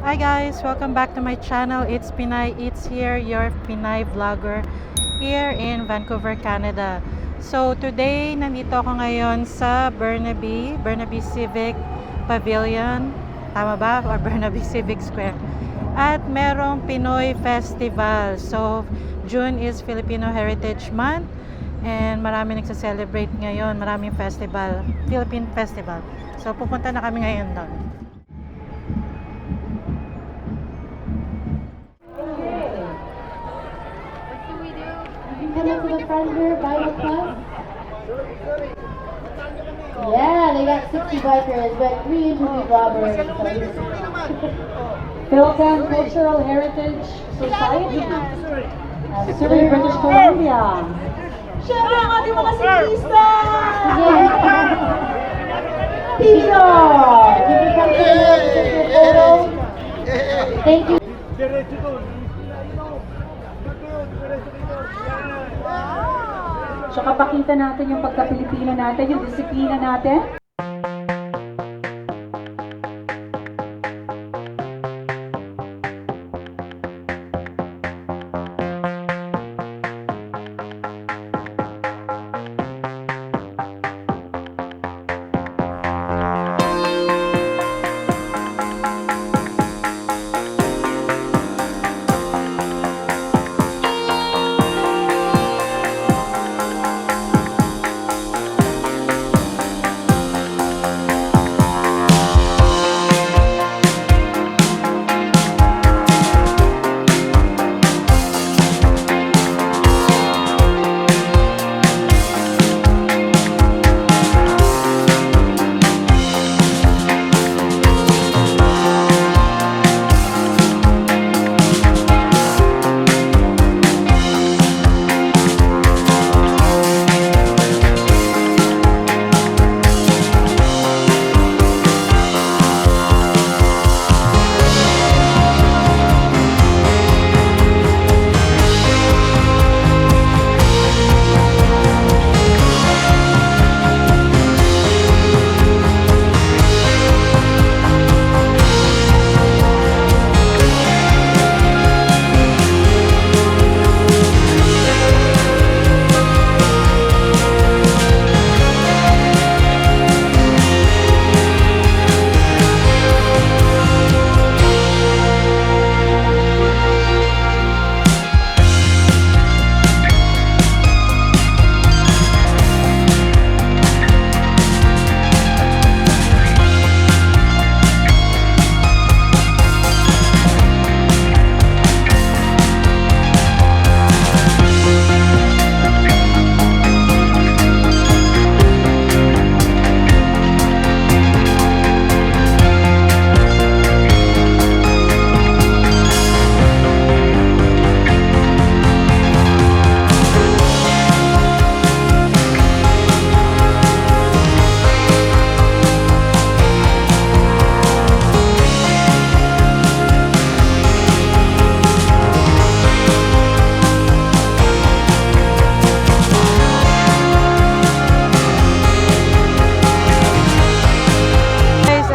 Hi guys! Welcome back to my channel. It's Pinay Eats here, your Pinay vlogger here in Vancouver, Canada. So today, nandito ako ngayon sa Burnaby Civic Pavilion. Tama ba? Or Burnaby Civic Square. At merong Pinoy Festival. So June is Filipino Heritage Month. And marami nagsa-celebrate ngayon. Maraming festival. Philippine Festival. So pupunta na kami ngayon doon. Come up to the front here, Bible class. Yeah, they got 60 bikers, but 3 interview robbers. Philippine Cultural Heritage Society, Surrey, British Columbia. Siyempre ang ating mga siklista! Tino! Can you come to the left to take your photo? Thank you. So kapakita natin yung pagka-Pilipino natin, yung disiplina natin.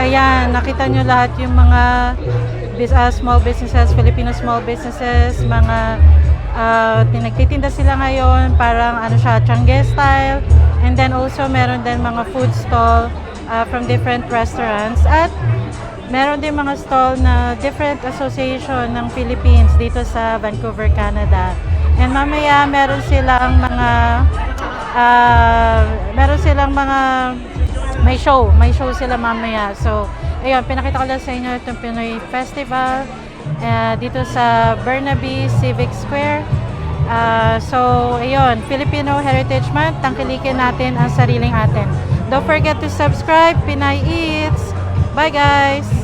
Ayan, nakita nyo lahat yung mga small businesses, Filipino small businesses, mga nagtitinda sila ngayon, parang ano siya, Changi style. And then also meron din mga food stall from different restaurants. At meron din mga stall na different association ng Philippines dito sa Vancouver, Canada. And mamaya meron silang mga may show sila mamaya. So, ayun, pinakita ko lang sa inyo itong Pinoy Festival dito sa Burnaby Civic Square. So, ayun, Filipino Heritage Month, tangkilikin natin ang sariling atin. Don't forget to subscribe, Pinay Eats. Bye guys!